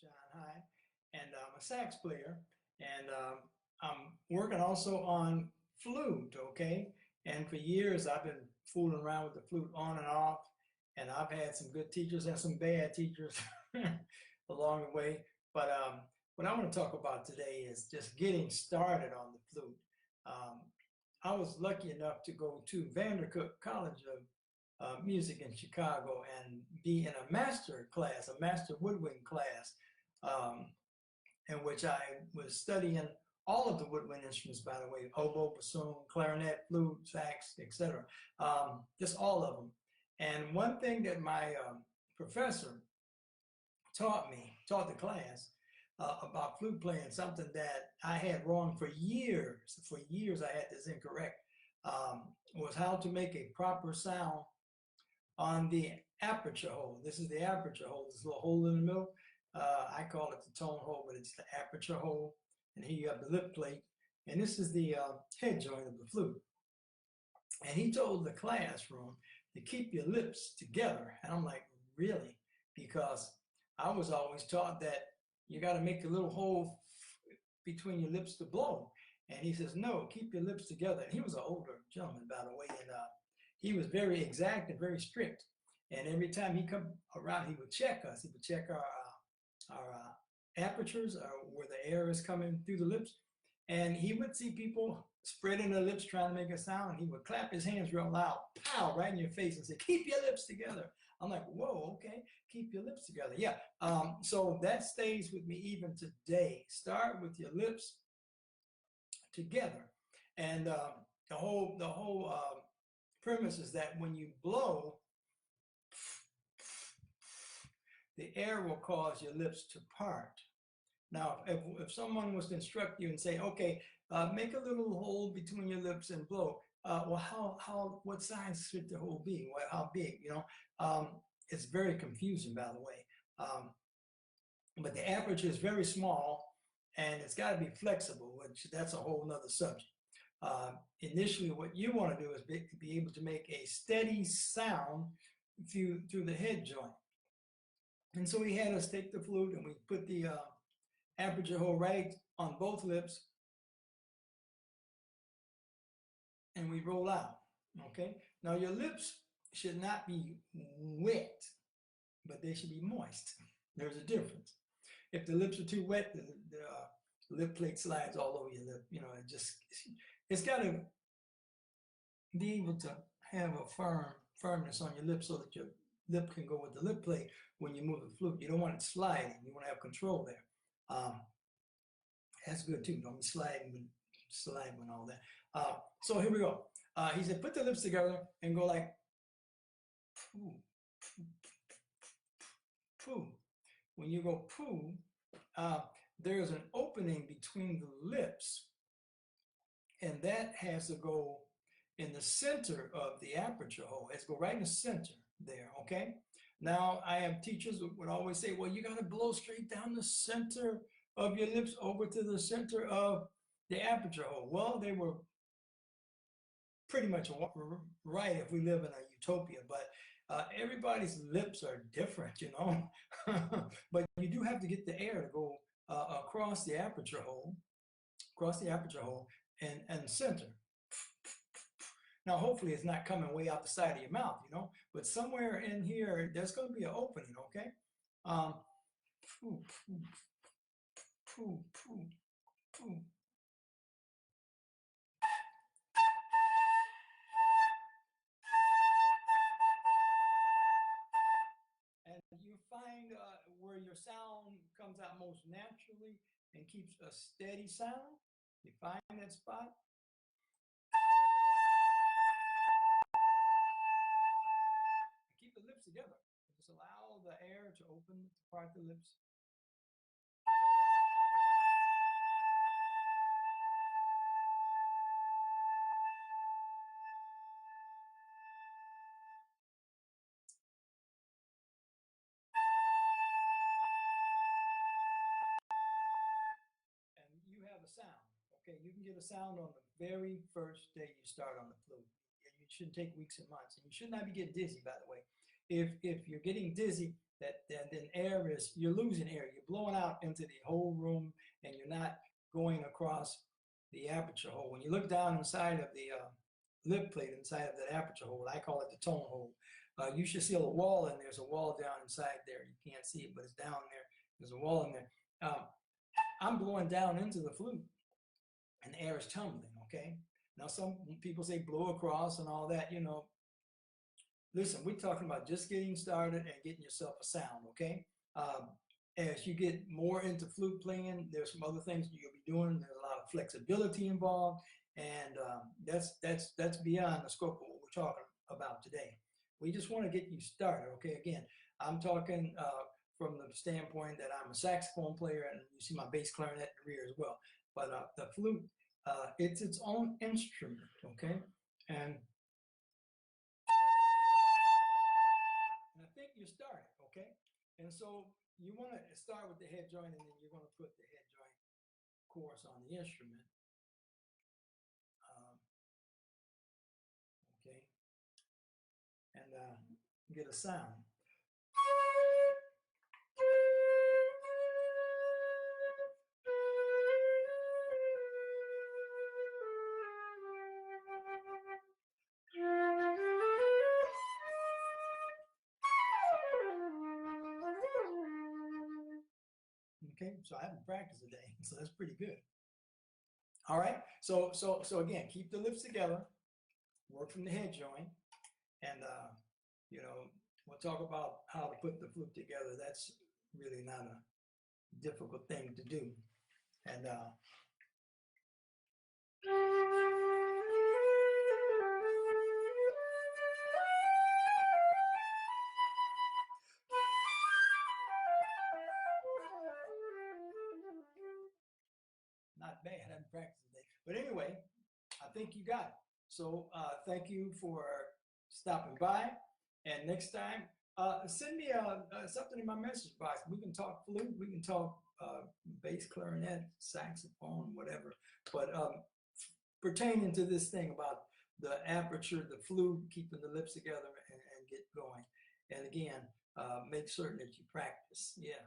John High, and I'm a sax player, and I'm working also on flute, okay? And for years I've been fooling around with the flute on and off, and I've had some good teachers and some bad teachers along the way. But what I want to talk about today is just getting started on the flute. Um, I was lucky enough to go to Vandercook College of Music in Chicago and be in a master class, a master woodwind class, um, in which I was studying all of the woodwind instruments, by the way, oboe, bassoon, clarinet, flute, sax, etc. Just all of them. And one thing that my professor taught the class about flute playing, something that I had wrong for years. For years, I had this incorrect. Was how to make a proper sound on the aperture hole. This is the aperture hole, this little hole in the middle. I call it the tone hole, but it's the aperture hole. And here you have the lip plate. And this is the head joint of the flute. And he told the classroom to keep your lips together. And I'm like, really? Because I was always taught that you got to make a little hole between your lips to blow. And he says, no, keep your lips together. And he was an older gentleman, by the way, and he was very exact and very strict. And every time he come around, he would check us. He would check our apertures, where the air is coming through the lips. And he would see people spreading their lips trying to make a sound. And he would clap his hands real loud, pow, right in your face and say, keep your lips together. I'm like, whoa, okay, keep your lips together. Yeah, so that stays with me even today. Start with your lips together. And the whole premise is that when you blow, the air will cause your lips to part. Now, if someone was to instruct you and say, okay, make a little hole between your lips and blow, well, what size should the hole be? Well, how big, you know? It's very confusing, by the way. But the aperture is very small, and it's got to be flexible, which that's a whole nother subject. Initially, what you want to do is be able to make a steady sound through the head joint. And so he had us take the flute, and we put the aperture hole right on both lips, and we roll out, okay? Now your lips should not be wet, but they should be moist. There's a difference. If the lips are too wet, the lip plate slides all over your lip. You know, it's got to be able to have a firmness on your lip so that your lip can go with the lip plate when you move the flute. You don't want it sliding. You want to have control there. That's good too. Don't be sliding and all that. So here we go. He said, put the lips together and go like, poo, poo, poo. When you go poo, there's an opening between the lips, and that has to go in the center of the aperture hole. It has to go right in the center there, okay? Now, I have teachers who would always say, well, you got to blow straight down the center of your lips over to the center of the aperture hole. Well, they were pretty much right if we live in a utopia, but everybody's lips are different, you know. But you do have to get the air to go across the aperture hole, and center. Now, hopefully it's not coming way out the side of your mouth, you know, but somewhere in here, there's going to be an opening, okay? Poo, poo, poo, poo, poo. And you find where your sound comes out most naturally and keeps a steady sound. You find that spot. Keep the lips together. Just allow the air to open to part the lips. And you have a sound. Okay, you can get a sound on the very first day you start on the flute. You shouldn't take weeks and months. And you should not be getting dizzy, by the way. If you're getting dizzy, that then air is, you're losing air. You're blowing out into the whole room, and you're not going across the aperture hole. When you look down inside of the lip plate, inside of that aperture hole, I call it the tone hole. You should see a wall in there. There's a wall down inside there. You can't see it, but it's down there. There's a wall in there. I'm blowing down into the flute, and the air is tumbling, okay? Now, some people say blow across and all that, you know. Listen, we're talking about just getting started and getting yourself a sound, okay? As you get more into flute playing, there's some other things you'll be doing. There's a lot of flexibility involved, and that's beyond the scope of what we're talking about today. We just want to get you started, okay? Again, I'm talking from the standpoint that I'm a saxophone player, and you see my bass clarinet in the rear as well. But the flute, it's its own instrument, okay? And I think you started, okay? And so you want to start with the head joint, and then you're going to put the head joint chorus on the instrument, okay? And get a sound. Okay, so I haven't practiced today, so that's pretty good. All right, so again, keep the lips together, work from the head joint, and you know, we'll talk about how to put the flute together. That's really not a difficult thing to do. And not bad, I haven't practiced today. But anyway, I think you got it. So thank you for stopping by. And next time, send me something in my message box. We can talk flute, we can talk bass, clarinet, saxophone, whatever. But pertaining to this thing about the aperture, the flute, keeping the lips together and get going. And again, make certain that you practice. Yeah.